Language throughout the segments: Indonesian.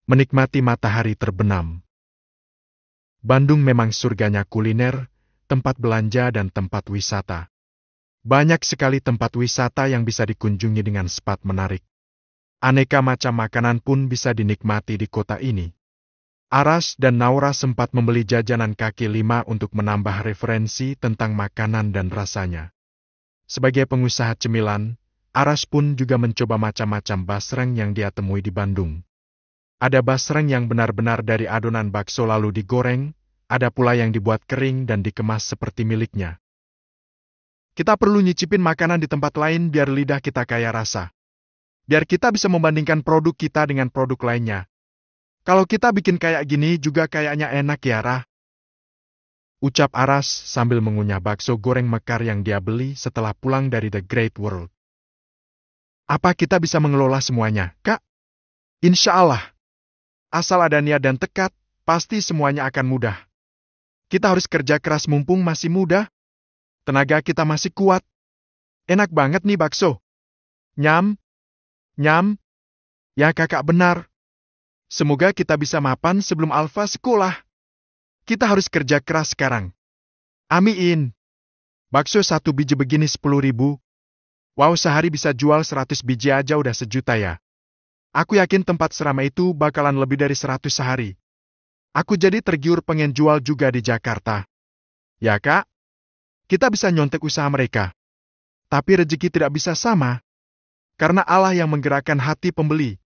menikmati matahari terbenam. Bandung memang surganya kuliner, tempat belanja dan tempat wisata. Banyak sekali tempat wisata yang bisa dikunjungi dengan spot menarik. Aneka macam makanan pun bisa dinikmati di kota ini. Aras dan Naura sempat membeli jajanan kaki lima untuk menambah referensi tentang makanan dan rasanya. Sebagai pengusaha cemilan, Aras pun juga mencoba macam-macam basreng yang dia temui di Bandung. Ada basreng yang benar-benar dari adonan bakso lalu digoreng, ada pula yang dibuat kering dan dikemas seperti miliknya. Kita perlu nyicipin makanan di tempat lain biar lidah kita kaya rasa. Biar kita bisa membandingkan produk kita dengan produk lainnya. Kalau kita bikin kayak gini juga kayaknya enak ya, Rah. Ucap Aras sambil mengunyah bakso goreng mekar yang dia beli setelah pulang dari The Great World. Apa kita bisa mengelola semuanya, Kak? Insya Allah. Asal ada niat dan tekad, pasti semuanya akan mudah. Kita harus kerja keras mumpung masih muda. Tenaga kita masih kuat. Enak banget nih bakso. Nyam. Nyam. Ya kakak benar. Semoga kita bisa mapan sebelum Alfa sekolah. Kita harus kerja keras sekarang. Amin. Bakso 1 biji begini 10.000. Wow, sehari bisa jual 100 biji aja udah sejuta ya. Aku yakin tempat seramai itu bakalan lebih dari 100 sehari. Aku jadi tergiur pengen jual juga di Jakarta. Ya kak? Kita bisa nyontek usaha mereka. Tapi rezeki tidak bisa sama. Karena Allah yang menggerakkan hati pembeli.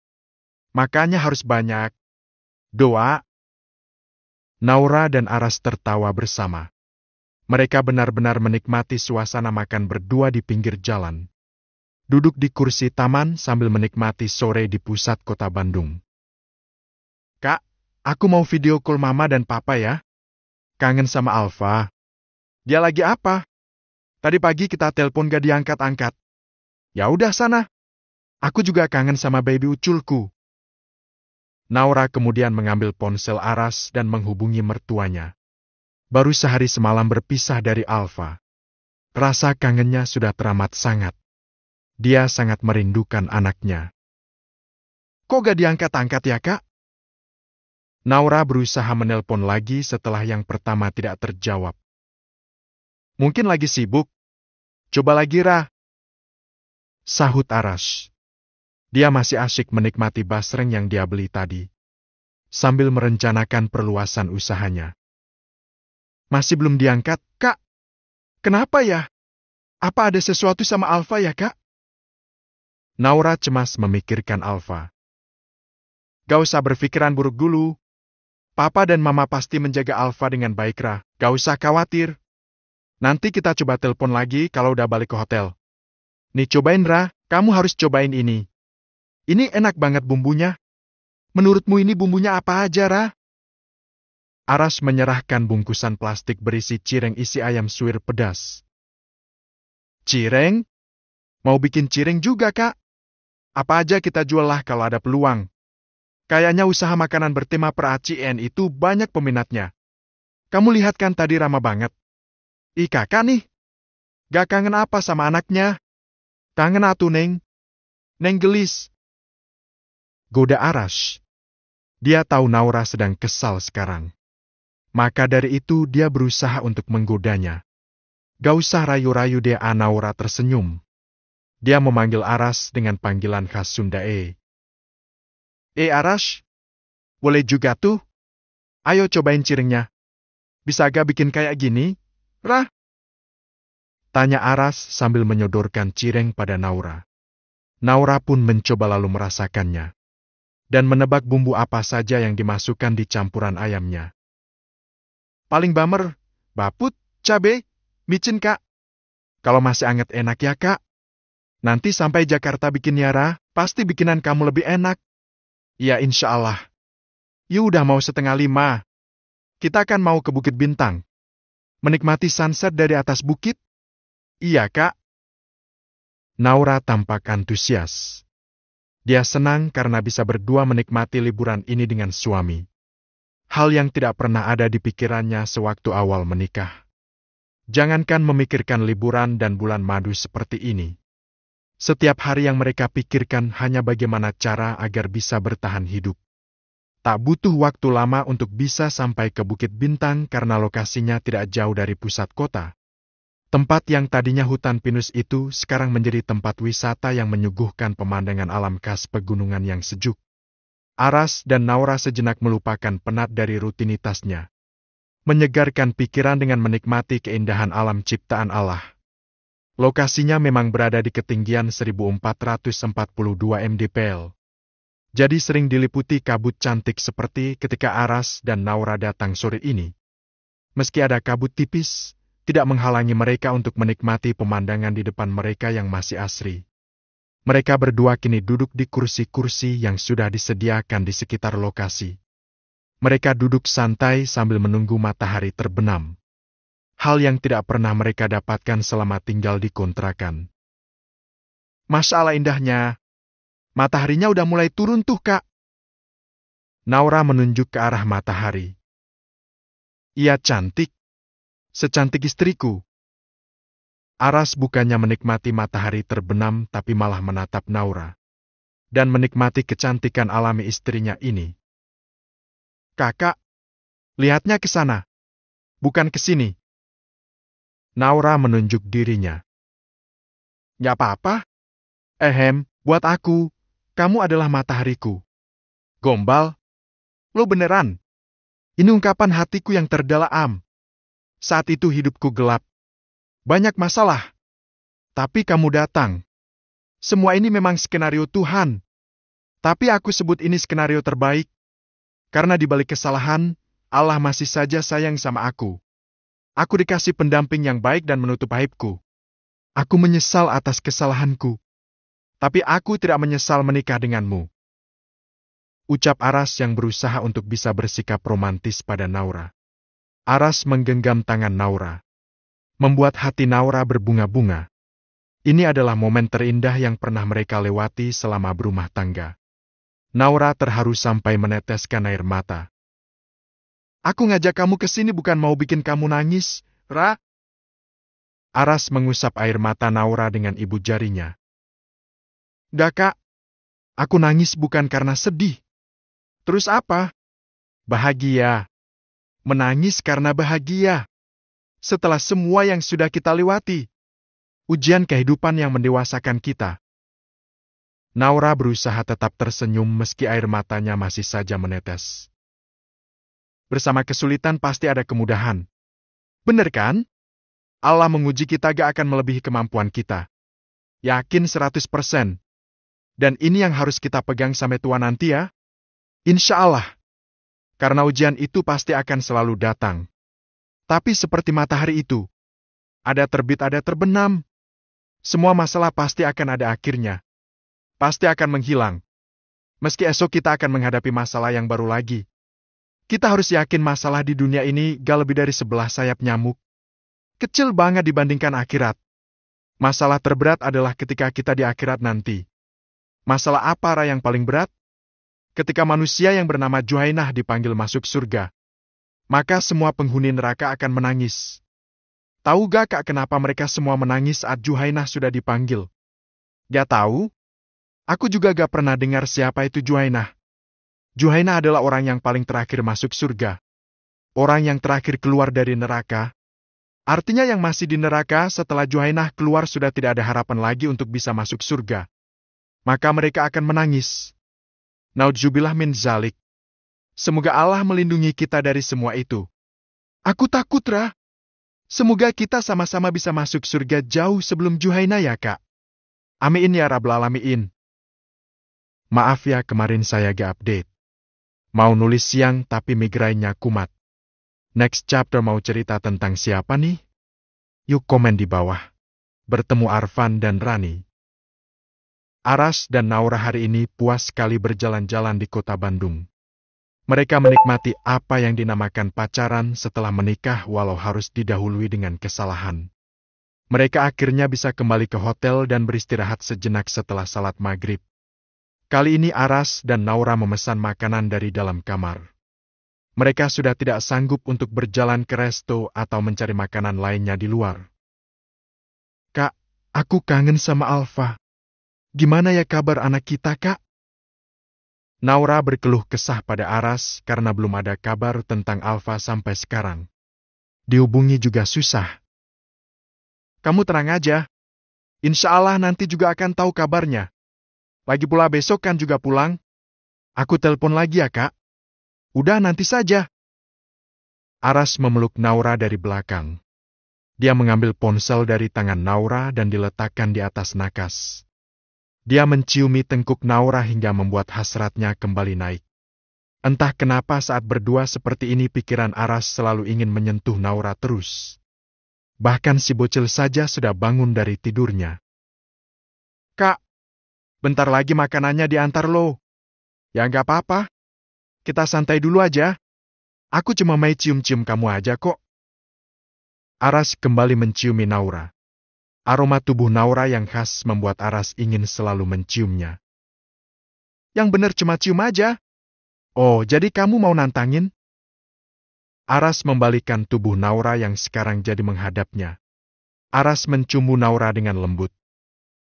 Makanya harus banyak doa. Naura dan Aras tertawa bersama. Mereka benar-benar menikmati suasana makan berdua di pinggir jalan. Duduk di kursi taman sambil menikmati sore di pusat kota Bandung. Kak, aku mau video call mama dan papa ya. Kangen sama Alfa. Dia lagi apa? Tadi pagi kita telepon gak diangkat-angkat. Ya udah sana. Aku juga kangen sama baby uculku. Naura kemudian mengambil ponsel Aras dan menghubungi mertuanya. Baru sehari semalam berpisah dari Alfa. Rasa kangennya sudah teramat sangat. Dia sangat merindukan anaknya. Kok gak diangkat-angkat ya, Kak? Naura berusaha menelpon lagi setelah yang pertama tidak terjawab. Mungkin lagi sibuk. Coba lagi, Ra. Sahut Aras. Dia masih asyik menikmati basreng yang dia beli tadi. Sambil merencanakan perluasan usahanya. Masih belum diangkat, Kak. Kenapa ya? Apa ada sesuatu sama Alfa ya, Kak? Naura cemas memikirkan Alfa. Gak usah berpikiran buruk dulu. Papa dan Mama pasti menjaga Alfa dengan baik, Ra. Gak usah khawatir. Nanti kita coba telepon lagi kalau udah balik ke hotel. Nih cobain, Ra. Kamu harus cobain ini. Ini enak banget bumbunya. Menurutmu ini bumbunya apa aja, Ra? Aras menyerahkan bungkusan plastik berisi cireng isi ayam suwir pedas. Cireng? Mau bikin cireng juga, Kak? Apa aja kita jual lah kalau ada peluang. Kayaknya usaha makanan bertema per-ACN itu banyak peminatnya. Kamu lihat kan tadi ramah banget. Ih kakak nih. Gak kangen apa sama anaknya? Kangen atuh, Neng. Neng gelis. Goda Aras. Dia tahu Naura sedang kesal sekarang. Maka dari itu dia berusaha untuk menggodanya. Gak usah rayu-rayu deh, Naura tersenyum. Dia memanggil Aras dengan panggilan khas Sunda. Aras? Boleh juga tuh? Ayo cobain cirengnya. Bisa gak bikin kayak gini, Rah? Tanya Aras sambil menyodorkan cireng pada Naura. Naura pun mencoba lalu merasakannya. Dan menebak bumbu apa saja yang dimasukkan di campuran ayamnya. Paling bamer, baput, cabe, micin, Kak. Kalau masih anget enak ya, Kak. Nanti sampai Jakarta bikin Yara, pasti bikinan kamu lebih enak. Ya insya Allah. Yuk udah mau 4:30. Kita kan mau ke Bukit Bintang. Menikmati sunset dari atas bukit. Iya, Kak. Naura tampak antusias. Dia senang karena bisa berdua menikmati liburan ini dengan suami. Hal yang tidak pernah ada di pikirannya sewaktu awal menikah. Jangankan memikirkan liburan dan bulan madu seperti ini. Setiap hari yang mereka pikirkan hanya bagaimana cara agar bisa bertahan hidup. Tak butuh waktu lama untuk bisa sampai ke Bukit Bintang karena lokasinya tidak jauh dari pusat kota. Tempat yang tadinya hutan pinus itu sekarang menjadi tempat wisata yang menyuguhkan pemandangan alam khas pegunungan yang sejuk. Aras dan Naura sejenak melupakan penat dari rutinitasnya. Menyegarkan pikiran dengan menikmati keindahan alam ciptaan Allah. Lokasinya memang berada di ketinggian 1442 mdpl. Jadi sering diliputi kabut cantik seperti ketika Aras dan Naura datang sore ini. Meski ada kabut tipis, tidak menghalangi mereka untuk menikmati pemandangan di depan mereka yang masih asri. Mereka berdua kini duduk di kursi-kursi yang sudah disediakan di sekitar lokasi. Mereka duduk santai sambil menunggu matahari terbenam. Hal yang tidak pernah mereka dapatkan selama tinggal di kontrakan. Masya Allah indahnya. Mataharinya udah mulai turun tuh, Kak. Naura menunjuk ke arah matahari. Ia cantik. Secantik istriku. Aras bukannya menikmati matahari terbenam tapi malah menatap Naura. Dan menikmati kecantikan alami istrinya ini. Kakak, lihatnya ke sana. Bukan ke sini. Naura menunjuk dirinya. Gak apa-apa. Buat aku, kamu adalah matahariku. Gombal? Lo beneran? Ini ungkapan hatiku yang terdalam. Saat itu hidupku gelap. Banyak masalah. Tapi kamu datang. Semua ini memang skenario Tuhan. Tapi aku sebut ini skenario terbaik. Karena di balik kesalahan, Allah masih saja sayang sama aku. Aku dikasih pendamping yang baik dan menutup aibku. Aku menyesal atas kesalahanku. Tapi aku tidak menyesal menikah denganmu. Ucap Aras yang berusaha untuk bisa bersikap romantis pada Naura. Aras menggenggam tangan Naura. Membuat hati Naura berbunga-bunga. Ini adalah momen terindah yang pernah mereka lewati selama berumah tangga. Naura terharu sampai meneteskan air mata. Aku ngajak kamu ke sini bukan mau bikin kamu nangis, Ra. Aras mengusap air mata Naura dengan ibu jarinya. Dah, Kak. Aku nangis bukan karena sedih. Terus apa? Bahagia. Menangis karena bahagia. Setelah semua yang sudah kita lewati. Ujian kehidupan yang mendewasakan kita. Naura berusaha tetap tersenyum meski air matanya masih saja menetes. Bersama kesulitan pasti ada kemudahan. Bener kan? Allah menguji kita gak akan melebihi kemampuan kita. Yakin 100%. Dan ini yang harus kita pegang sampai tua nanti ya. Insya Allah. Karena ujian itu pasti akan selalu datang. Tapi seperti matahari itu. Ada terbit ada terbenam. Semua masalah pasti akan ada akhirnya. Pasti akan menghilang. Meski esok kita akan menghadapi masalah yang baru lagi. Kita harus yakin masalah di dunia ini gak lebih dari 11 sayap nyamuk. Kecil banget dibandingkan akhirat. Masalah terberat adalah ketika kita di akhirat nanti. Masalah apa yang paling berat? Ketika manusia yang bernama Juhainah dipanggil masuk surga. Maka semua penghuni neraka akan menangis. Tahu gak Kak kenapa mereka semua menangis saat Juhainah sudah dipanggil? Gak tahu? Aku juga gak pernah dengar siapa itu Juhainah. Juhainah adalah orang yang paling terakhir masuk surga. Orang yang terakhir keluar dari neraka. Artinya yang masih di neraka setelah Juhainah keluar sudah tidak ada harapan lagi untuk bisa masuk surga. Maka mereka akan menangis. Naudzubillah min zalik. Semoga Allah melindungi kita dari semua itu. Aku takut, Ra. Semoga kita sama-sama bisa masuk surga jauh sebelum Juhainah ya, Kak. Amin ya Rabbal Alamin. Maaf ya kemarin saya gak update. Mau nulis siang tapi migrainnya kumat. Next chapter mau cerita tentang siapa nih? Yuk komen di bawah. Bertemu Arfan dan Rani. Aras dan Naura hari ini puas sekali berjalan-jalan di kota Bandung. Mereka menikmati apa yang dinamakan pacaran setelah menikah walau harus didahului dengan kesalahan. Mereka akhirnya bisa kembali ke hotel dan beristirahat sejenak setelah salat maghrib. Kali ini Aras dan Naura memesan makanan dari dalam kamar. Mereka sudah tidak sanggup untuk berjalan ke resto atau mencari makanan lainnya di luar. Kak, aku kangen sama Alfa. Gimana ya kabar anak kita, Kak? Naura berkeluh kesah pada Aras karena belum ada kabar tentang Alfa sampai sekarang. Dihubungi juga susah. Kamu tenang aja. Insya Allah nanti juga akan tahu kabarnya. Lagi pula besok kan juga pulang. Aku telepon lagi ya, Kak. Udah nanti saja. Aras memeluk Naura dari belakang. Dia mengambil ponsel dari tangan Naura dan diletakkan di atas nakas. Dia menciumi tengkuk Naura hingga membuat hasratnya kembali naik. Entah kenapa saat berdua seperti ini pikiran Aras selalu ingin menyentuh Naura terus. Bahkan si bocil saja sudah bangun dari tidurnya. Kak, bentar lagi makanannya diantar lo. Ya nggak apa-apa. Kita santai dulu aja. Aku cuma mau cium-cium kamu aja kok. Aras kembali menciumi Naura. Aroma tubuh Naura yang khas membuat Aras ingin selalu menciumnya. Yang bener cuma cium aja. Oh, jadi kamu mau nantangin? Aras membalikkan tubuh Naura yang sekarang jadi menghadapnya. Aras mencium Naura dengan lembut.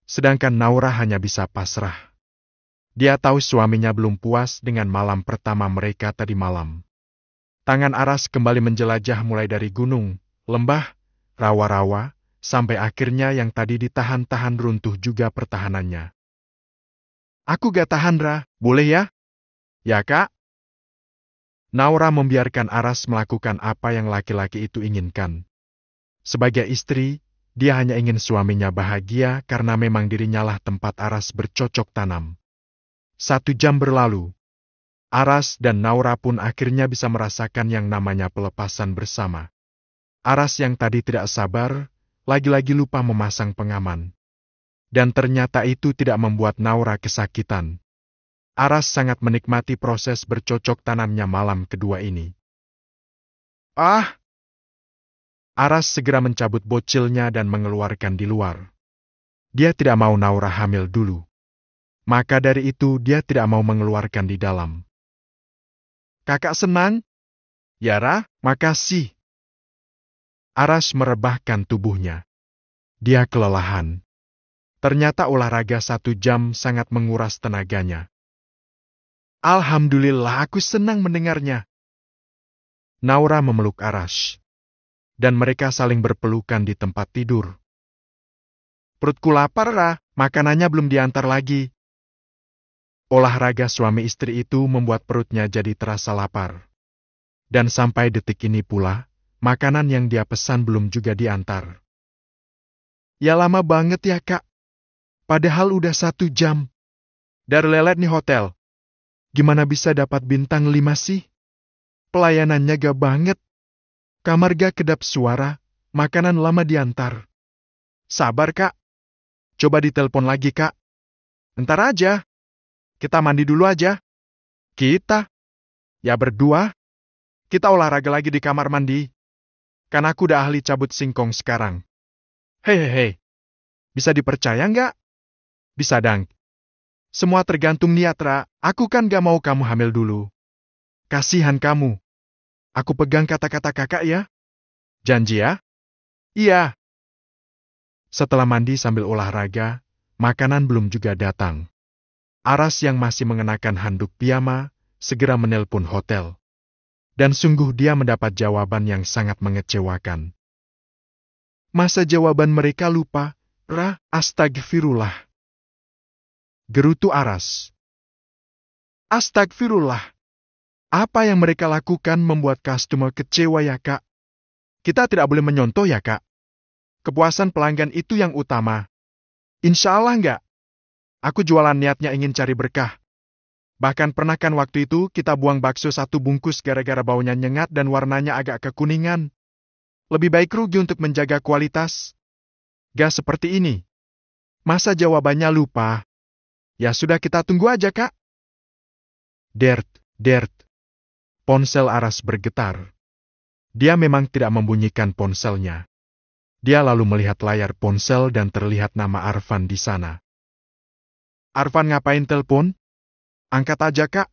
Sedangkan Naura hanya bisa pasrah. Dia tahu suaminya belum puas dengan malam pertama mereka tadi malam. Tangan Aras kembali menjelajah mulai dari gunung, lembah, rawa-rawa, sampai akhirnya yang tadi ditahan-tahan runtuh juga pertahanannya. Aku gak tahan, Ra. Boleh ya? Ya, Kak? Naura membiarkan Aras melakukan apa yang laki-laki itu inginkan. Sebagai istri, dia hanya ingin suaminya bahagia karena memang dirinya lah tempat Aras bercocok tanam. 1 jam berlalu. Aras dan Naura pun akhirnya bisa merasakan yang namanya pelepasan bersama. Aras yang tadi tidak sabar, lagi-lagi lupa memasang pengaman. Dan ternyata itu tidak membuat Naura kesakitan. Aras sangat menikmati proses bercocok tanamnya malam kedua ini. Ah! Aras segera mencabut bocilnya dan mengeluarkan di luar. Dia tidak mau Naura hamil dulu. Maka dari itu dia tidak mau mengeluarkan di dalam. Kakak senang? Yara, makasih. Aras merebahkan tubuhnya. Dia kelelahan. Ternyata olahraga 1 jam sangat menguras tenaganya. Alhamdulillah, aku senang mendengarnya. Naura memeluk Aras. Dan mereka saling berpelukan di tempat tidur. Perutku lapar, Ra. Makanannya belum diantar lagi. Olahraga suami istri itu membuat perutnya jadi terasa lapar. Dan sampai detik ini pula, makanan yang dia pesan belum juga diantar. Ya lama banget ya, Kak. Padahal udah 1 jam. Dari lelet nih hotel. Gimana bisa dapat bintang 5 sih? Pelayanannya gak banget. Kamar gak kedap suara, makanan lama diantar. Sabar, Kak. Coba ditelepon lagi, Kak. Entar aja. Kita mandi dulu aja. Kita? Ya berdua. Kita olahraga lagi di kamar mandi. Kan aku udah ahli cabut singkong sekarang. Hehehe. Bisa dipercaya nggak? Bisa, Dang. Semua tergantung niat, Ra. Aku kan gak mau kamu hamil dulu. Kasihan kamu. Aku pegang kata-kata kakak ya. Janji ya? Iya. Setelah mandi sambil olahraga, makanan belum juga datang. Aras yang masih mengenakan handuk piyama, segera menelpon hotel. Dan sungguh dia mendapat jawaban yang sangat mengecewakan. Masa jawaban mereka lupa? Ra, astagfirullah. Gerutu Aras. Astagfirullah. Apa yang mereka lakukan membuat customer kecewa ya, Kak? Kita tidak boleh menyontoh ya, Kak. Kepuasan pelanggan itu yang utama. Insya Allah enggak. Aku jualan niatnya ingin cari berkah. Bahkan pernah kan waktu itu kita buang bakso 1 bungkus gara-gara baunya nyengat dan warnanya agak kekuningan. Lebih baik rugi untuk menjaga kualitas. Gak seperti ini. Masa jawabannya lupa? Ya sudah, kita tunggu aja, Kak. Dert. Ponsel Aras bergetar. Dia memang tidak membunyikan ponselnya. Dia lalu melihat layar ponsel dan terlihat nama Arfan di sana. Arfan ngapain telepon? Angkat aja, Kak.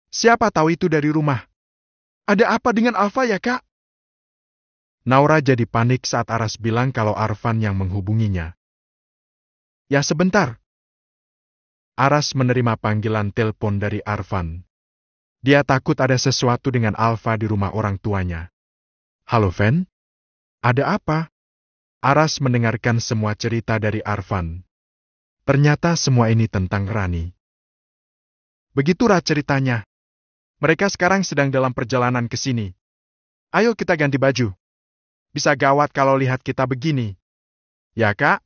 Siapa tahu itu dari rumah. Ada apa dengan Alfa ya, Kak? Naura jadi panik saat Aras bilang kalau Arfan yang menghubunginya. Ya sebentar. Aras menerima panggilan telepon dari Arfan. Dia takut ada sesuatu dengan Alfa di rumah orang tuanya. Halo, Fen? Ada apa? Aras mendengarkan semua cerita dari Arfan. Ternyata semua ini tentang Rani. Begitulah ceritanya. Mereka sekarang sedang dalam perjalanan ke sini. Ayo kita ganti baju. Bisa gawat kalau lihat kita begini. Ya, Kak?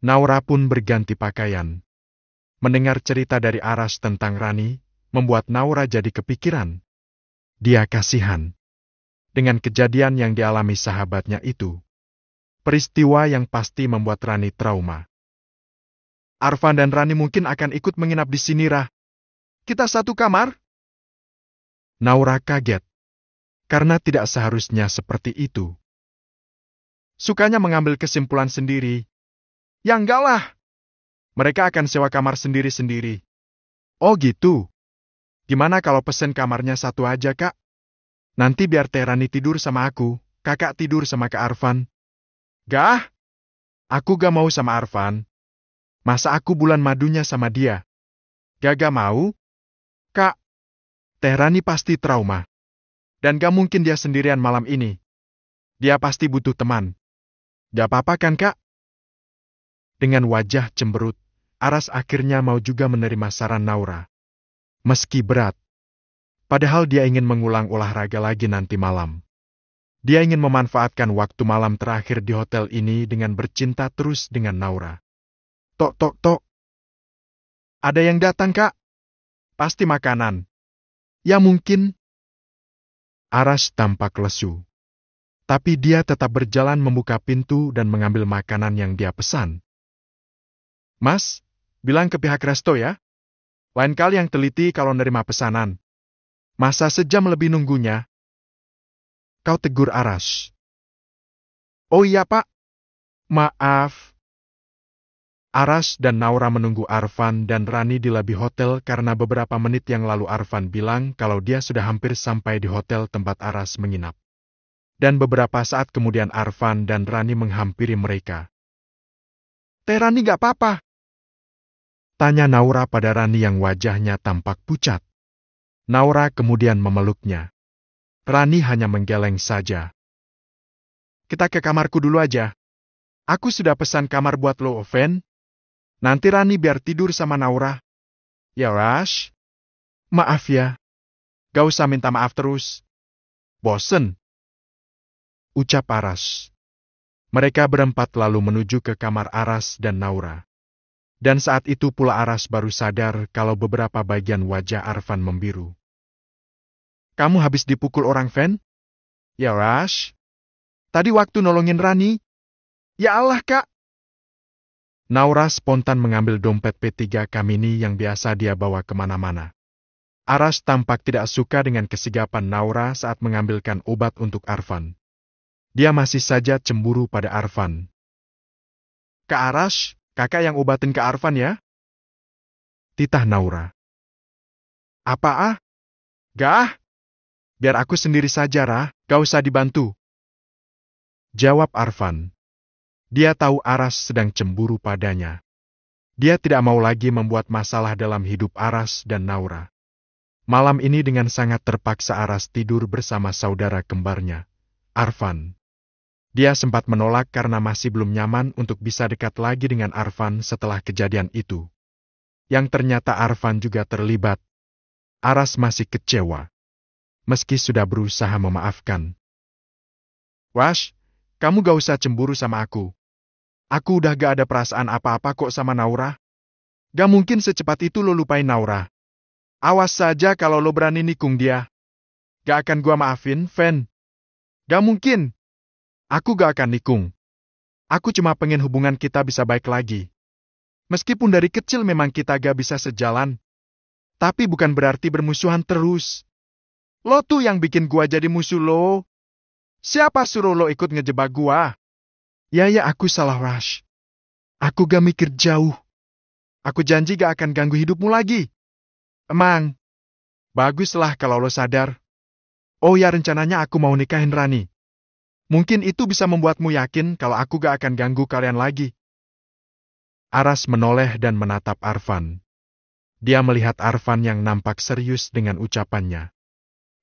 Naura pun berganti pakaian. Mendengar cerita dari Aras tentang Rani, membuat Naura jadi kepikiran. Dia kasihan dengan kejadian yang dialami sahabatnya itu. Peristiwa yang pasti membuat Rani trauma. Arfan dan Rani mungkin akan ikut menginap di sini, Rah. Kita satu kamar? Naura kaget, karena tidak seharusnya seperti itu. Sukanya mengambil kesimpulan sendiri. Ya enggak lah. Mereka akan sewa kamar sendiri-sendiri. Oh gitu. Gimana kalau pesen kamarnya satu aja, Kak? Nanti biar Teh Rani tidur sama aku, Kakak tidur sama Kak Arfan. Gah? Aku gak mau sama Arfan. Masa aku bulan madunya sama dia? Gak mau? Kak, Teh Rani pasti trauma. Dan gak mungkin dia sendirian malam ini. Dia pasti butuh teman. Gak apa-apa kan, Kak? Dengan wajah cemberut, Aras akhirnya mau juga menerima saran Naura. Meski berat. Padahal dia ingin mengulang olahraga lagi nanti malam. Dia ingin memanfaatkan waktu malam terakhir di hotel ini dengan bercinta terus dengan Naura. Tok, tok, tok. Ada yang datang, Kak? Pasti makanan. Ya mungkin. Aras tampak lesu. Tapi dia tetap berjalan membuka pintu dan mengambil makanan yang dia pesan. Mas, bilang ke pihak resto ya. Lain kali yang teliti kalau nerima pesanan. Masa sejam lebih nunggunya? Kau tegur Aras. Oh iya, Pak. Maaf. Aras dan Naura menunggu Arfan dan Rani di lobi hotel karena beberapa menit yang lalu Arfan bilang kalau dia sudah hampir sampai di hotel tempat Aras menginap. Dan beberapa saat kemudian Arfan dan Rani menghampiri mereka. Teh Rani gak apa-apa? Tanya Naura pada Rani yang wajahnya tampak pucat. Naura kemudian memeluknya. Rani hanya menggeleng saja. Kita ke kamarku dulu aja. Aku sudah pesan kamar buat lo, Oven. Nanti Rani biar tidur sama Naura. Ya, Rash. Maaf ya. Gak usah minta maaf terus. Bosen. Ucap Aras. Mereka berempat lalu menuju ke kamar Aras dan Naura. Dan saat itu pula Aras baru sadar kalau beberapa bagian wajah Arfan membiru. Kamu habis dipukul orang, Fen? Ya, Rash. Tadi waktu nolongin Rani. Ya Allah, Kak. Naura spontan mengambil dompet P3 Kamini yang biasa dia bawa kemana-mana. Aras tampak tidak suka dengan kesigapan Naura saat mengambilkan obat untuk Arfan. Dia masih saja cemburu pada Arfan. Kak Aras, kakak yang obatin ke Arfan ya? Titah Naura. Apa ah? Gah? Biar aku sendiri saja, Rah. Gak usah dibantu. Jawab Arfan. Dia tahu Aras sedang cemburu padanya. Dia tidak mau lagi membuat masalah dalam hidup Aras dan Naura. Malam ini dengan sangat terpaksa Aras tidur bersama saudara kembarnya, Arfan. Dia sempat menolak karena masih belum nyaman untuk bisa dekat lagi dengan Arfan setelah kejadian itu. Yang ternyata Arfan juga terlibat. Aras masih kecewa. Meski sudah berusaha memaafkan. Wash, kamu gak usah cemburu sama aku. Aku udah gak ada perasaan apa-apa kok sama Naura. Gak mungkin secepat itu lo lupain Naura. Awas saja kalau lo berani nikung dia. Gak akan gua maafin, Fen. Gak mungkin. Aku gak akan nikung. Aku cuma pengen hubungan kita bisa baik lagi. Meskipun dari kecil memang kita gak bisa sejalan. Tapi bukan berarti bermusuhan terus. Lo tuh yang bikin gua jadi musuh lo. Siapa suruh lo ikut ngejebak gua? Ya aku salah, Rash. Aku gak mikir jauh. Aku janji gak akan ganggu hidupmu lagi. Emang. Baguslah kalau lo sadar. Oh ya, rencananya aku mau nikahin Rani. Mungkin itu bisa membuatmu yakin kalau aku gak akan ganggu kalian lagi. Aras menoleh dan menatap Arfan. Dia melihat Arfan yang nampak serius dengan ucapannya.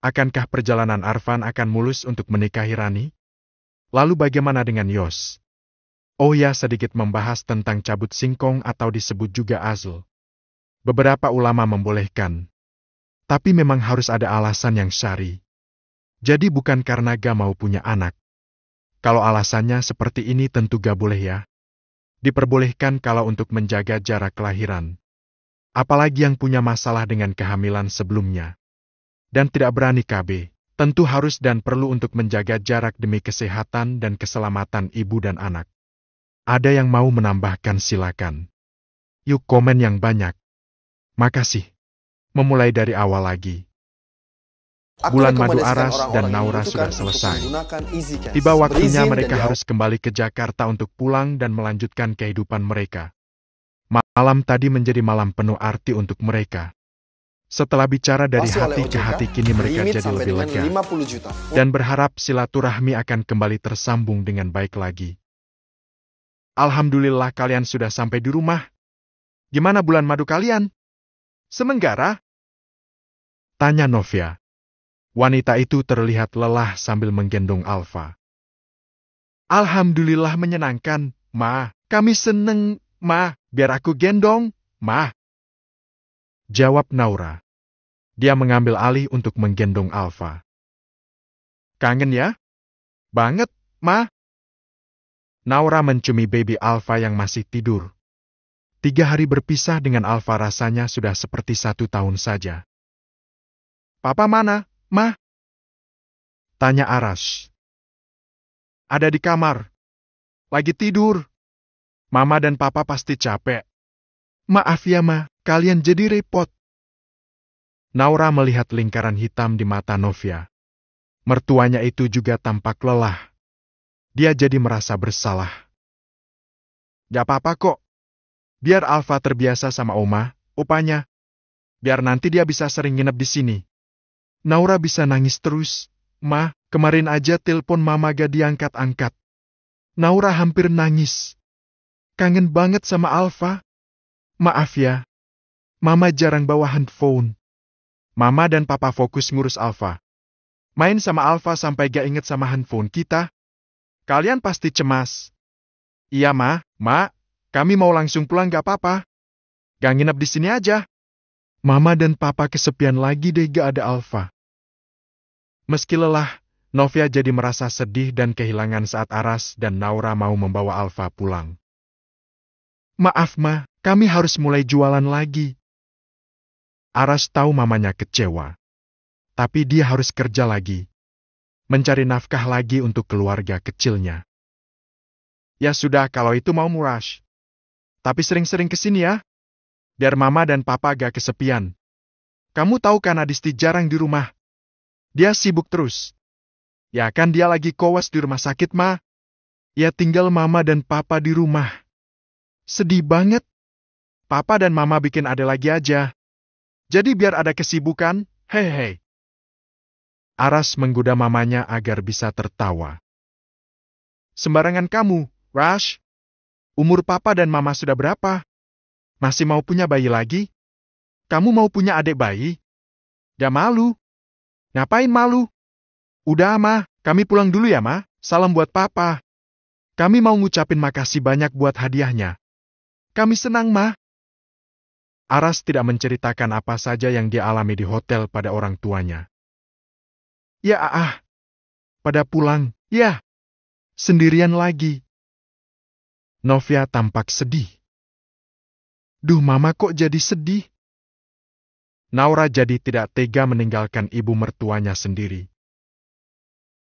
Akankah perjalanan Arfan akan mulus untuk menikahi Rani? Lalu bagaimana dengan Yos? Oh ya, sedikit membahas tentang cabut singkong atau disebut juga azl. Beberapa ulama membolehkan. Tapi memang harus ada alasan yang syar'i. Jadi bukan karena gak mau punya anak. Kalau alasannya seperti ini tentu gak boleh ya. Diperbolehkan kalau untuk menjaga jarak kelahiran. Apalagi yang punya masalah dengan kehamilan sebelumnya. Dan tidak berani KB, tentu harus dan perlu untuk menjaga jarak demi kesehatan dan keselamatan ibu dan anak. Ada yang mau menambahkan silakan. Yuk komen yang banyak. Makasih. Memulai dari awal lagi. Bulan madu Aras dan Naura sudah selesai. Tiba waktunya mereka harus kembali ke Jakarta untuk pulang dan melanjutkan kehidupan mereka. Malam tadi menjadi malam penuh arti untuk mereka. Setelah bicara dari hati ke hati, kini mereka jadi lebih lega. Dan berharap silaturahmi akan kembali tersambung dengan baik lagi. Alhamdulillah kalian sudah sampai di rumah. Gimana bulan madu kalian? Semenggara? Tanya Novia. Wanita itu terlihat lelah sambil menggendong Alfa. Alhamdulillah menyenangkan, Ma. Kami seneng, Ma. Biar aku gendong, Ma. Jawab Naura. Dia mengambil alih untuk menggendong Alfa. Kangen ya? Banget, Ma. Naura menciumi baby Alfa yang masih tidur. 3 hari berpisah dengan Alfa rasanya sudah seperti 1 tahun saja. Papa mana, Ma? Tanya Aras. Ada di kamar. Lagi tidur. Mama dan Papa pasti capek. Maaf ya, Ma. Kalian jadi repot. Naura melihat lingkaran hitam di mata Novia. Mertuanya itu juga tampak lelah. Dia jadi merasa bersalah. Gak apa-apa kok. Biar Alfa terbiasa sama Oma, opanya. Biar nanti dia bisa sering nginep di sini. Naura bisa nangis terus. Ma, kemarin aja telepon Mama gak diangkat-angkat. Naura hampir nangis. Kangen banget sama Alfa. Maaf ya. Mama jarang bawa handphone. Mama dan Papa fokus ngurus Alfa. Main sama Alfa sampai gak inget sama handphone kita. Kalian pasti cemas. Iya, Ma. Kami mau langsung pulang gak apa-apa. Gak nginep di sini aja. Mama dan Papa kesepian lagi deh gak ada Alfa. Meski lelah, Novia jadi merasa sedih dan kehilangan saat Aras dan Naura mau membawa Alfa pulang. Maaf, Ma. Kami harus mulai jualan lagi. Aras tahu mamanya kecewa. Tapi dia harus kerja lagi. Mencari nafkah lagi untuk keluarga kecilnya. Ya sudah, kalau itu mau Murash. Tapi sering-sering kesini ya. Biar Mama dan Papa gak kesepian. Kamu tahu kan Adisti jarang di rumah. Dia sibuk terus. Ya kan dia lagi kowas di rumah sakit, Ma. Ya tinggal Mama dan Papa di rumah. Sedih banget. Papa dan Mama bikin ade lagi aja. Jadi biar ada kesibukan, hehe. Aras menggoda mamanya agar bisa tertawa. Sembarangan kamu, Rash. Umur Papa dan Mama sudah berapa? Masih mau punya bayi lagi? Kamu mau punya adik bayi? Gak malu? Ngapain malu? Udah, Ma. Kami pulang dulu ya, Ma. Salam buat Papa. Kami mau ngucapin makasih banyak buat hadiahnya. Kami senang, Ma. Aras tidak menceritakan apa saja yang dia alami di hotel pada orang tuanya. Ya, pada pulang, ya. Sendirian lagi. Novia tampak sedih. Duh, Mama kok jadi sedih? Naura jadi tidak tega meninggalkan ibu mertuanya sendiri.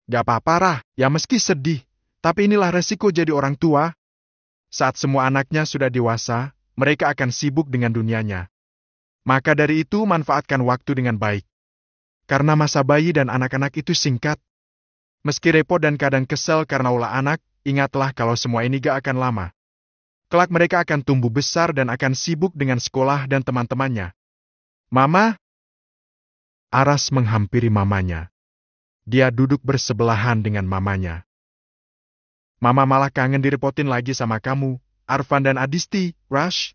Gak apa-apa, Rah. Ya meski sedih, tapi inilah resiko jadi orang tua. Saat semua anaknya sudah dewasa, mereka akan sibuk dengan dunianya. Maka dari itu manfaatkan waktu dengan baik. Karena masa bayi dan anak-anak itu singkat. Meski repot dan kadang kesel karena ulah anak, ingatlah kalau semua ini gak akan lama. Kelak mereka akan tumbuh besar dan akan sibuk dengan sekolah dan teman-temannya. Mama? Aras menghampiri mamanya. Dia duduk bersebelahan dengan mamanya. Mama malah kangen direpotin lagi sama kamu. Arfan dan Adisti, Rush.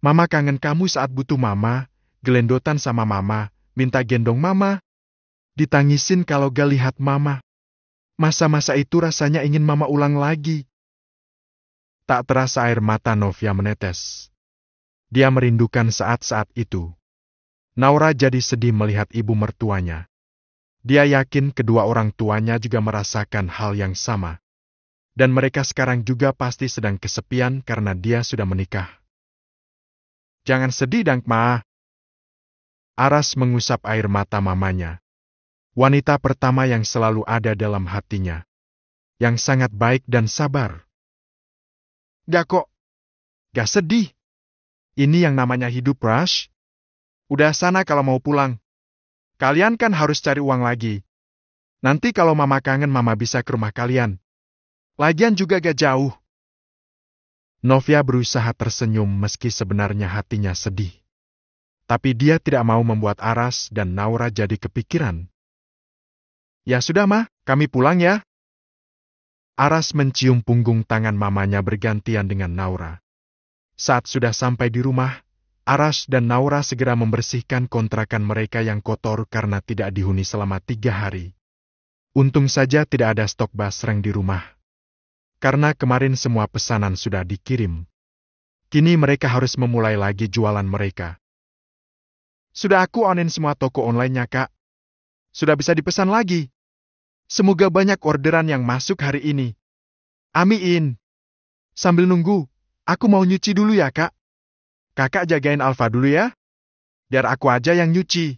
Mama kangen kamu saat butuh mama, gelendotan sama mama, minta gendong mama. Ditangisin kalau gak lihat mama. Masa-masa itu rasanya ingin mama ulang lagi. Tak terasa air mata Novia menetes. Dia merindukan saat-saat itu. Naura jadi sedih melihat ibu mertuanya. Dia yakin kedua orang tuanya juga merasakan hal yang sama. Dan mereka sekarang juga pasti sedang kesepian karena dia sudah menikah. Jangan sedih, Dang Ma. Aras mengusap air mata mamanya. Wanita pertama yang selalu ada dalam hatinya. Yang sangat baik dan sabar. Gak kok. Gak sedih. Ini yang namanya hidup, Rush. Udah sana kalau mau pulang. Kalian kan harus cari uang lagi. Nanti kalau mama kangen mama bisa ke rumah kalian. Lagian juga gak jauh. Novia berusaha tersenyum meski sebenarnya hatinya sedih. Tapi dia tidak mau membuat Aras dan Naura jadi kepikiran. Ya sudah, Ma, kami pulang ya. Aras mencium punggung tangan mamanya bergantian dengan Naura. Saat sudah sampai di rumah, Aras dan Naura segera membersihkan kontrakan mereka yang kotor karena tidak dihuni selama 3 hari. Untung saja tidak ada stok basreng di rumah. Karena kemarin semua pesanan sudah dikirim. Kini mereka harus memulai lagi jualan mereka. Sudah aku onin semua toko online-nya, Kak. Sudah bisa dipesan lagi. Semoga banyak orderan yang masuk hari ini. Amin. Sambil nunggu, aku mau nyuci dulu ya, Kak. Kakak jagain Alfa dulu ya. Biar aku aja yang nyuci.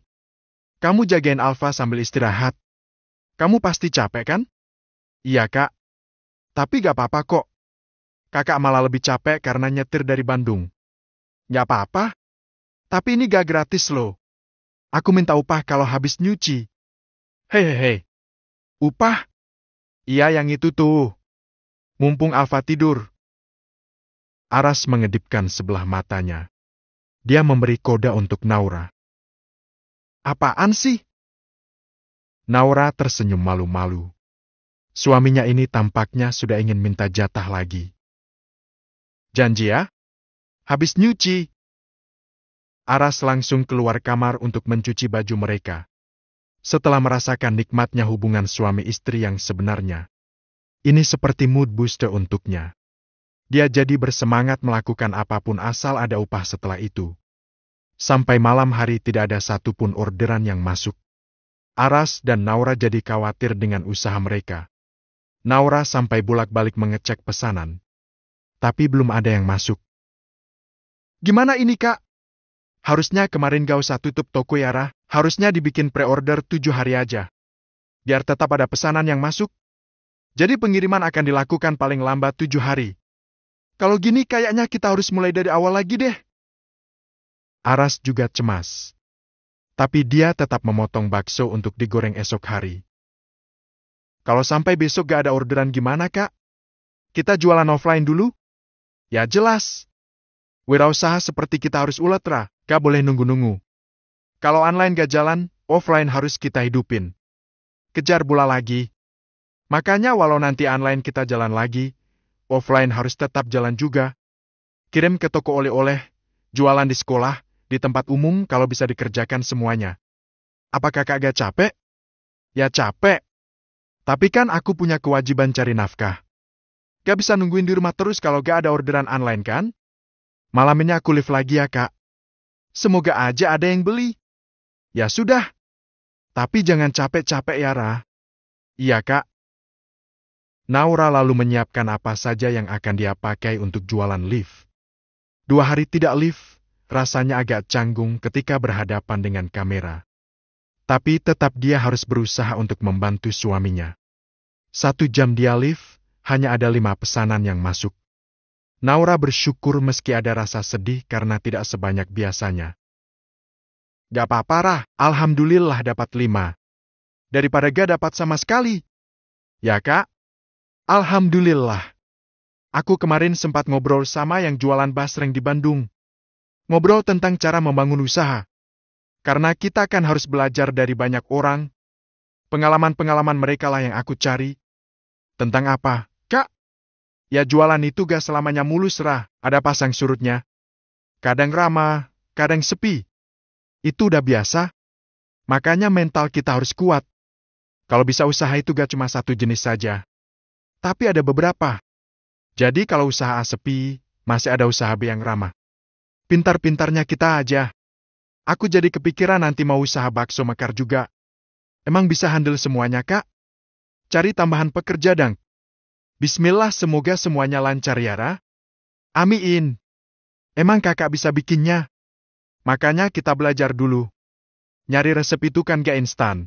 Kamu jagain Alfa sambil istirahat. Kamu pasti capek kan? Iya, Kak. Tapi gak apa-apa kok. Kakak malah lebih capek karena nyetir dari Bandung. Gak apa-apa. Tapi ini gak gratis loh. Aku minta upah kalau habis nyuci. Hehehe. Upah? Iya yang itu tuh. Mumpung Alfa tidur. Aras mengedipkan sebelah matanya. Dia memberi kode untuk Naura. Apaan sih? Naura tersenyum malu-malu. Suaminya ini tampaknya sudah ingin minta jatah lagi. Janji ya? Habis nyuci. Aras langsung keluar kamar untuk mencuci baju mereka. Setelah merasakan nikmatnya hubungan suami istri yang sebenarnya. Ini seperti mood booster untuknya. Dia jadi bersemangat melakukan apapun asal ada upah setelah itu. Sampai malam hari tidak ada satupun orderan yang masuk. Aras dan Naura jadi khawatir dengan usaha mereka. Naura sampai bolak-balik mengecek pesanan. Tapi belum ada yang masuk. Gimana ini, Kak? Harusnya kemarin gak usah tutup toko ya, Rah. Harusnya dibikin pre-order 7 hari aja. Biar tetap ada pesanan yang masuk. Jadi pengiriman akan dilakukan paling lambat 7 hari. Kalau gini kayaknya kita harus mulai dari awal lagi deh. Aras juga cemas. Tapi dia tetap memotong bakso untuk digoreng esok hari. Kalau sampai besok gak ada orderan gimana, Kak? Kita jualan offline dulu? Ya jelas. Wirausaha seperti kita harus ulet, Ra. Gak boleh nunggu-nunggu. Kalau online gak jalan, offline harus kita hidupin. Kejar bola lagi. Makanya walau nanti online kita jalan lagi, offline harus tetap jalan juga. Kirim ke toko oleh-oleh, jualan di sekolah, di tempat umum kalau bisa dikerjakan semuanya. Apa kakak gak capek? Ya capek. Tapi kan aku punya kewajiban cari nafkah. Gak bisa nungguin di rumah terus kalau gak ada orderan online kan? Malam ini aku live lagi ya, Kak. Semoga aja ada yang beli. Ya sudah. Tapi jangan capek-capek ya, Ra. Iya, Kak. Naura lalu menyiapkan apa saja yang akan dia pakai untuk jualan live. 2 hari tidak live, rasanya agak canggung ketika berhadapan dengan kamera. Tapi tetap dia harus berusaha untuk membantu suaminya. 1 jam dia live, hanya ada 5 pesanan yang masuk. Naura bersyukur meski ada rasa sedih karena tidak sebanyak biasanya. Gak apa-apa, Rah. Alhamdulillah dapat 5. Daripada gak dapat sama sekali. Ya, Kak? Alhamdulillah. Aku kemarin sempat ngobrol sama yang jualan basreng di Bandung. Ngobrol tentang cara membangun usaha. Karena kita kan harus belajar dari banyak orang. Pengalaman-pengalaman mereka lah yang aku cari. Tentang apa, Kak? Ya jualan itu gak selamanya mulus, Rah. Ada pasang surutnya. Kadang ramah, kadang sepi. Itu udah biasa. Makanya mental kita harus kuat. Kalau bisa usaha itu gak cuma satu jenis saja. Tapi ada beberapa. Jadi kalau usaha A sepi, masih ada usaha B yang ramah. Pintar-pintarnya kita aja. Aku jadi kepikiran nanti mau usaha bakso mekar juga. Emang bisa handle semuanya, Kak? Cari tambahan pekerja, Dang. Bismillah, semoga semuanya lancar ya, Ra. Amin. Emang kakak bisa bikinnya? Makanya kita belajar dulu. Nyari resep itu kan gak instan.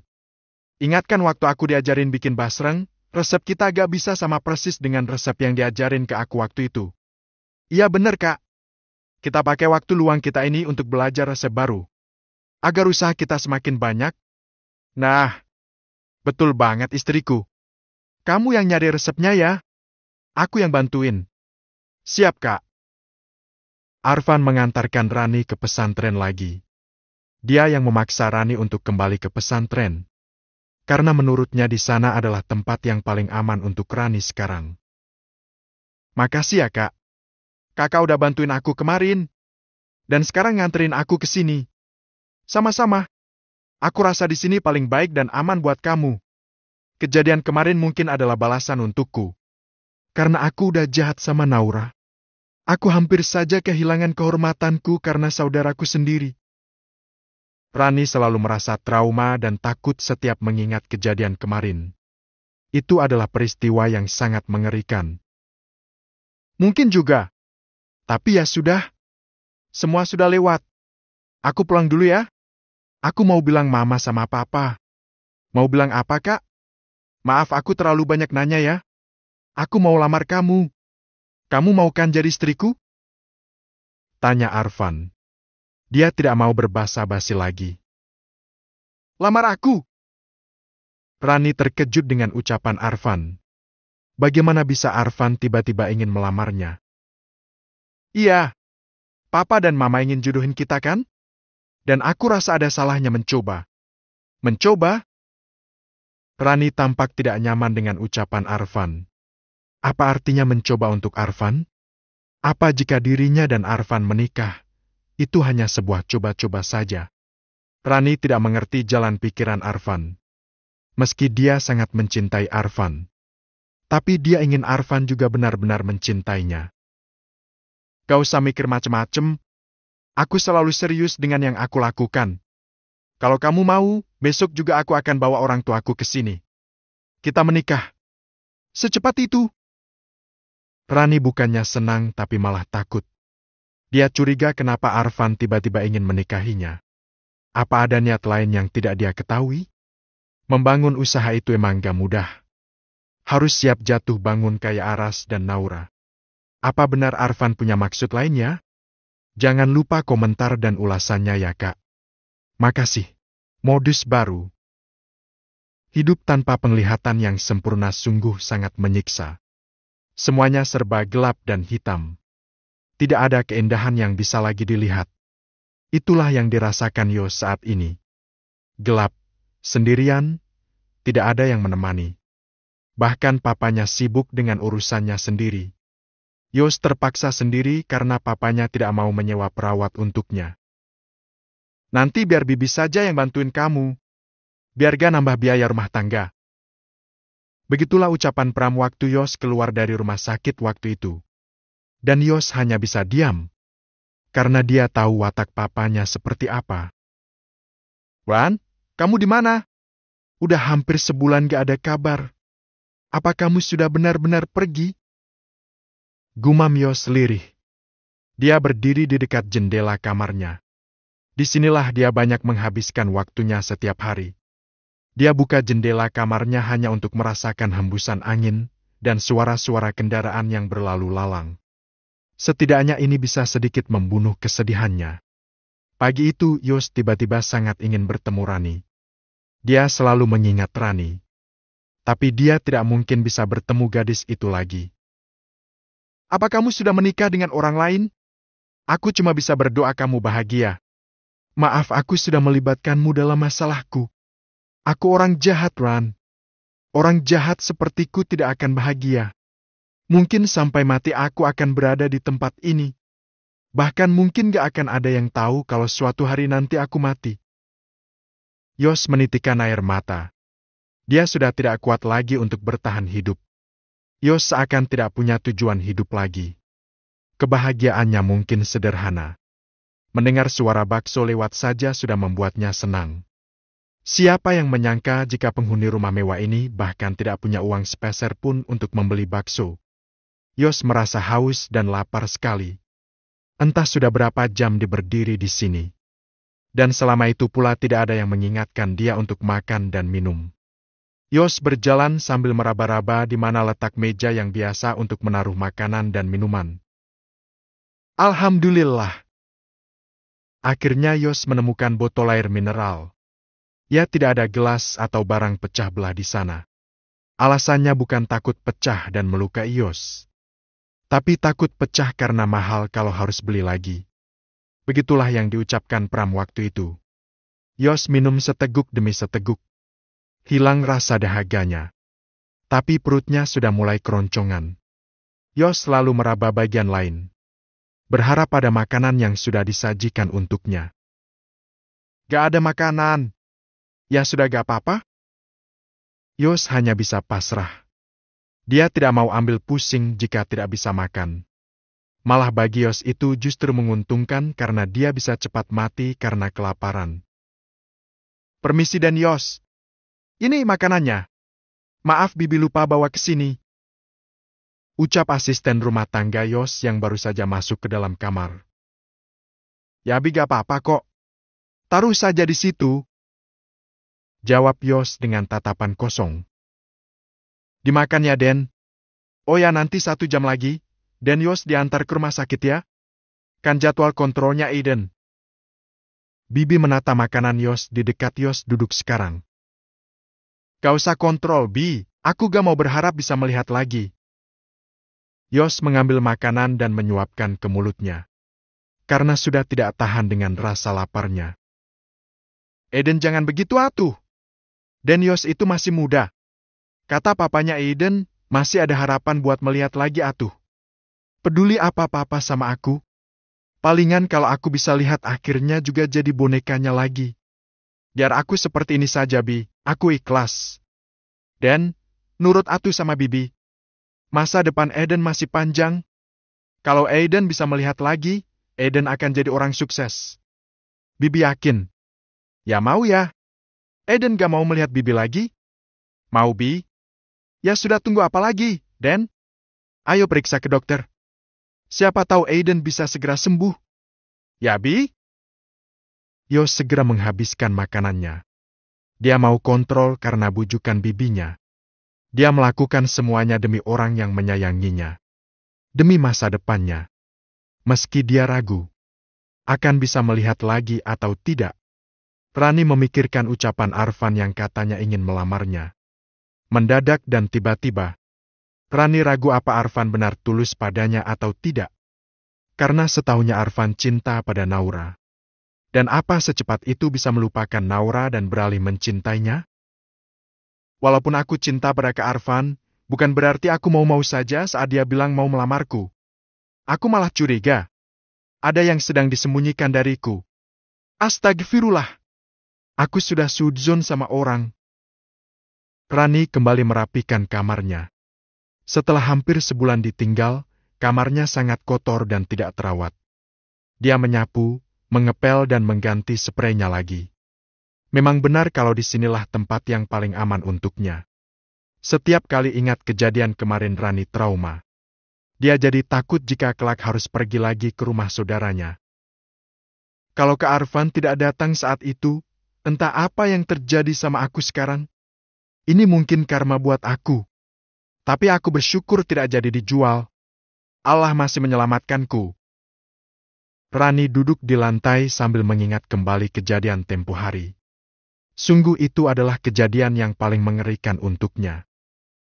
Ingatkan waktu aku diajarin bikin basreng, resep kita gak bisa sama persis dengan resep yang diajarin ke aku waktu itu. Iya bener, Kak. Kita pakai waktu luang kita ini untuk belajar resep baru. Agar usaha kita semakin banyak. Nah, betul banget istriku. Kamu yang nyari resepnya ya. Aku yang bantuin. Siap, Kak. Arfan mengantarkan Rani ke pesantren lagi. Dia yang memaksa Rani untuk kembali ke pesantren. Karena menurutnya di sana adalah tempat yang paling aman untuk Rani sekarang. Makasih ya, Kak. Kakak udah bantuin aku kemarin. Dan sekarang nganterin aku ke sini. Sama-sama. Aku rasa di sini paling baik dan aman buat kamu. Kejadian kemarin mungkin adalah balasan untukku. Karena aku udah jahat sama Naura. Aku hampir saja kehilangan kehormatanku karena saudaraku sendiri. Rani selalu merasa trauma dan takut setiap mengingat kejadian kemarin. Itu adalah peristiwa yang sangat mengerikan. Mungkin juga. Tapi ya sudah. Semua sudah lewat. Aku pulang dulu ya. Aku mau bilang mama sama papa. Mau bilang apa, Kak? Maaf aku terlalu banyak nanya ya. Aku mau lamar kamu. Kamu mau kan jadi istriku? Tanya Arfan. Dia tidak mau berbasa-basi lagi. Lamar aku? Rani terkejut dengan ucapan Arfan. Bagaimana bisa Arfan tiba-tiba ingin melamarnya? Iya. Papa dan Mama ingin jodohin kita kan? Dan aku rasa ada salahnya mencoba. Mencoba? Rani tampak tidak nyaman dengan ucapan Arfan. Apa artinya mencoba untuk Arfan? Apa jika dirinya dan Arfan menikah? Itu hanya sebuah coba-coba saja. Rani tidak mengerti jalan pikiran Arfan. Meski dia sangat mencintai Arfan. Tapi dia ingin Arfan juga benar-benar mencintainya. Gak usah mikir macem-macem. Aku selalu serius dengan yang aku lakukan. Kalau kamu mau, besok juga aku akan bawa orang tuaku ke sini. Kita menikah. Secepat itu. Rani bukannya senang tapi malah takut. Dia curiga kenapa Arfan tiba-tiba ingin menikahinya. Apa ada niat lain yang tidak dia ketahui? Membangun usaha itu emang gak mudah. Harus siap jatuh bangun kayak Aras dan Naura. Apa benar Arfan punya maksud lainnya? Jangan lupa komentar dan ulasannya ya, Kak. Makasih. Modus baru. Hidup tanpa penglihatan yang sempurna sungguh sangat menyiksa. Semuanya serba gelap dan hitam. Tidak ada keindahan yang bisa lagi dilihat. Itulah yang dirasakan Yos saat ini. Gelap, sendirian, tidak ada yang menemani. Bahkan papanya sibuk dengan urusannya sendiri. Yos terpaksa sendiri karena papanya tidak mau menyewa perawat untuknya. Nanti biar Bibi saja yang bantuin kamu. Biar gak nambah biaya rumah tangga. Begitulah ucapan Pram waktu Yos keluar dari rumah sakit waktu itu. Dan Yos hanya bisa diam. Karena dia tahu watak papanya seperti apa. Wan, kamu di mana? Udah hampir sebulan gak ada kabar. Apa kamu sudah benar-benar pergi? Gumam Yos lirih. Dia berdiri di dekat jendela kamarnya. Disinilah dia banyak menghabiskan waktunya setiap hari. Dia buka jendela kamarnya hanya untuk merasakan hembusan angin dan suara-suara kendaraan yang berlalu lalang. Setidaknya ini bisa sedikit membunuh kesedihannya. Pagi itu Yos tiba-tiba sangat ingin bertemu Rani. Dia selalu mengingat Rani. Tapi dia tidak mungkin bisa bertemu gadis itu lagi. Apa kamu sudah menikah dengan orang lain? Aku cuma bisa berdoa kamu bahagia. Maaf aku sudah melibatkanmu dalam masalahku. Aku orang jahat, Ran. Orang jahat sepertiku tidak akan bahagia. Mungkin sampai mati aku akan berada di tempat ini. Bahkan mungkin gak akan ada yang tahu kalau suatu hari nanti aku mati. Yos menitikkan air mata. Dia sudah tidak kuat lagi untuk bertahan hidup. Yos seakan tidak punya tujuan hidup lagi. Kebahagiaannya mungkin sederhana. Mendengar suara bakso lewat saja sudah membuatnya senang. Siapa yang menyangka jika penghuni rumah mewah ini bahkan tidak punya uang sepeser pun untuk membeli bakso. Yos merasa haus dan lapar sekali. Entah sudah berapa jam dia berdiri di sini. Dan selama itu pula tidak ada yang mengingatkan dia untuk makan dan minum. Yos berjalan sambil meraba-raba di mana letak meja yang biasa untuk menaruh makanan dan minuman. Alhamdulillah. Akhirnya Yos menemukan botol air mineral. Ya, tidak ada gelas atau barang pecah belah di sana. Alasannya bukan takut pecah dan melukai Yos. Tapi takut pecah karena mahal kalau harus beli lagi. Begitulah yang diucapkan Pram waktu itu. Yos minum seteguk demi seteguk. Hilang rasa dahaganya. Tapi perutnya sudah mulai keroncongan. Yos lalu meraba bagian lain. Berharap ada makanan yang sudah disajikan untuknya. Gak ada makanan. Ya sudah gak apa-apa. Yos hanya bisa pasrah. Dia tidak mau ambil pusing jika tidak bisa makan. Malah bagi Yos itu justru menguntungkan karena dia bisa cepat mati karena kelaparan. Permisi Den Yos. Ini makanannya. Maaf Bibi lupa bawa ke sini. Ucap asisten rumah tangga Yos yang baru saja masuk ke dalam kamar. Ya Bi gak apa-apa kok. Taruh saja di situ. Jawab Yos dengan tatapan kosong. Dimakan ya Den. Oh ya nanti 1 jam lagi, Den Yos diantar ke rumah sakit ya. Kan jadwal kontrolnya Aiden. Bibi menata makanan Yos di dekat Yos duduk sekarang. Gak usah kontrol Bi, aku gak mau berharap bisa melihat lagi. Yos mengambil makanan dan menyuapkan ke mulutnya. Karena sudah tidak tahan dengan rasa laparnya. Aiden jangan begitu atuh. Den Yos itu masih muda. Kata papanya Aiden, masih ada harapan buat melihat lagi atuh. Peduli apa papa sama aku? Palingan kalau aku bisa lihat akhirnya juga jadi bonekanya lagi. Biar aku seperti ini saja Bi, aku ikhlas. Dan, nurut atuh sama Bibi. Masa depan Aiden masih panjang. Kalau Aiden bisa melihat lagi, Aiden akan jadi orang sukses. Bibi yakin. Ya mau ya. Aiden gak mau melihat Bibi lagi? Mau Bi? Ya sudah tunggu apa lagi, Den? Ayo periksa ke dokter. Siapa tahu Aiden bisa segera sembuh. Ya Bi? Yos segera menghabiskan makanannya. Dia mau kontrol karena bujukan bibinya. Dia melakukan semuanya demi orang yang menyayanginya. Demi masa depannya. Meski dia ragu. Akan bisa melihat lagi atau tidak. Rani memikirkan ucapan Arfan yang katanya ingin melamarnya. Mendadak dan tiba-tiba, Rani ragu apa Arfan benar tulus padanya atau tidak. Karena setahunya Arfan cinta pada Naura. Dan apa secepat itu bisa melupakan Naura dan beralih mencintainya? Walaupun aku cinta pada Kak Arfan, bukan berarti aku mau-mau saja saat dia bilang mau melamarku. Aku malah curiga. Ada yang sedang disembunyikan dariku. Astagfirullah. Aku sudah sudzon sama orang. Rani kembali merapikan kamarnya. Setelah hampir sebulan ditinggal, kamarnya sangat kotor dan tidak terawat. Dia menyapu, mengepel dan mengganti spraynya lagi. Memang benar kalau disinilah tempat yang paling aman untuknya. Setiap kali ingat kejadian kemarin Rani trauma. Dia jadi takut jika kelak harus pergi lagi ke rumah saudaranya. Kalau Kak Arfan tidak datang saat itu, entah apa yang terjadi sama aku sekarang. Ini mungkin karma buat aku. Tapi aku bersyukur tidak jadi dijual. Allah masih menyelamatkanku. Rani duduk di lantai sambil mengingat kembali kejadian tempo hari. Sungguh itu adalah kejadian yang paling mengerikan untuknya.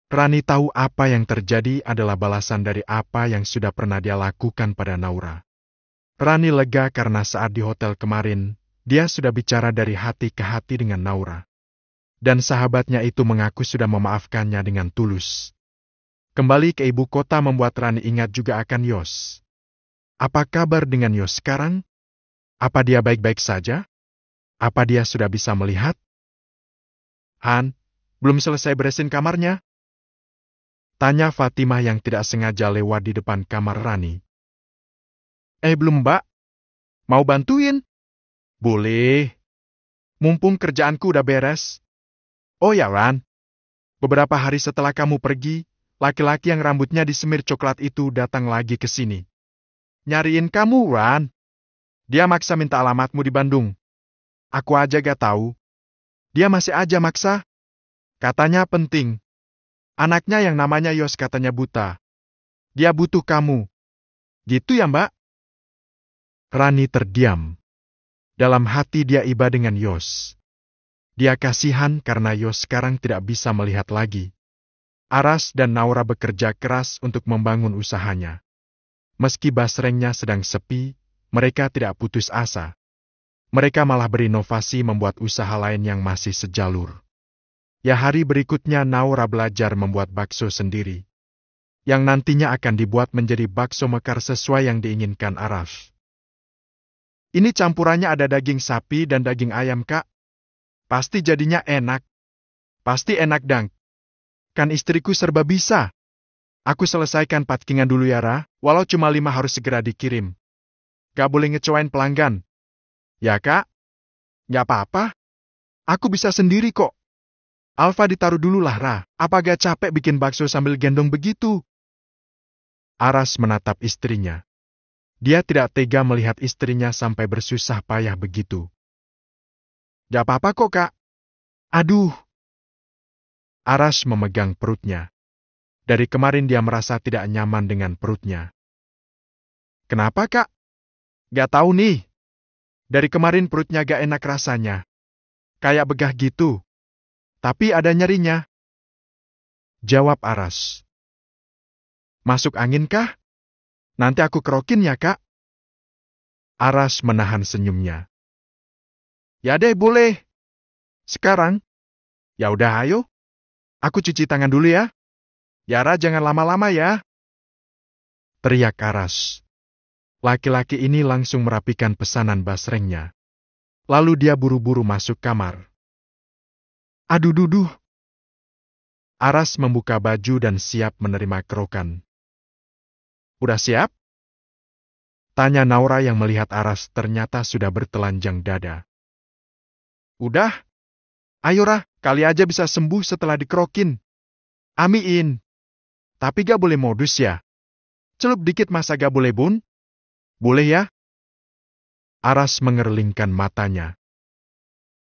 Rani tahu apa yang terjadi adalah balasan dari apa yang sudah pernah dia lakukan pada Naura. Rani lega karena saat di hotel kemarin, dia sudah bicara dari hati ke hati dengan Naura. Dan sahabatnya itu mengaku sudah memaafkannya dengan tulus. Kembali ke ibu kota membuat Rani ingat juga akan Yos. Apa kabar dengan Yos sekarang? Apa dia baik-baik saja? Apa dia sudah bisa melihat? Han, belum selesai beresin kamarnya? Tanya Fatimah yang tidak sengaja lewat di depan kamar Rani. Belum, Mbak. Mau bantuin? Boleh. Mumpung kerjaanku udah beres. Oh ya, Ran. Beberapa hari setelah kamu pergi, laki-laki yang rambutnya disemir coklat itu datang lagi ke sini. Nyariin kamu, Ran. Dia maksa minta alamatmu di Bandung. Aku aja gak tahu. Dia masih aja maksa. Katanya penting. Anaknya yang namanya Yos katanya buta. Dia butuh kamu. Gitu ya, Mbak? Rani terdiam. Dalam hati dia iba dengan Yos. Dia kasihan karena Yos sekarang tidak bisa melihat lagi. Aras dan Naura bekerja keras untuk membangun usahanya. Meski basrengnya sedang sepi, mereka tidak putus asa. Mereka malah berinovasi membuat usaha lain yang masih sejalur. Ya, hari berikutnya Naura belajar membuat bakso sendiri. Yang nantinya akan dibuat menjadi bakso mekar sesuai yang diinginkan Aras. Ini campurannya ada daging sapi dan daging ayam, Kak. Pasti jadinya enak. Pasti enak, Dang. Kan istriku serba bisa. Aku selesaikan packingan dulu ya, Ra. Walau cuma 5 harus segera dikirim. Gak boleh ngecewain pelanggan. Ya, Kak? Gak apa-apa. Aku bisa sendiri kok. Alfa ditaruh dulu lah, Ra. Apa gak capek bikin bakso sambil gendong begitu? Aras menatap istrinya. Dia tidak tega melihat istrinya sampai bersusah payah begitu. Gak apa-apa kok, Kak. Aduh. Aras memegang perutnya. Dari kemarin dia merasa tidak nyaman dengan perutnya. Kenapa, Kak? Gak tahu nih. Dari kemarin perutnya gak enak rasanya. Kayak begah gitu. Tapi ada nyerinya. Jawab Aras. Masuk angin kah? Nanti aku kerokin ya, Kak. Aras menahan senyumnya. Ya deh, boleh. Sekarang? Ya udah, ayo. Aku cuci tangan dulu ya. Yara, jangan lama-lama ya. Teriak Aras. Laki-laki ini langsung merapikan pesanan basrengnya. Lalu dia buru-buru masuk kamar. Aduh duduh. Aras membuka baju dan siap menerima kerokan. Udah siap? Tanya Naura yang melihat Aras ternyata sudah bertelanjang dada. Udah. Ayo, Ra, kali aja bisa sembuh setelah dikerokin. Amiin. Tapi gak boleh modus ya. Celup dikit masa gak boleh, Bun? Boleh ya? Aras mengerlingkan matanya.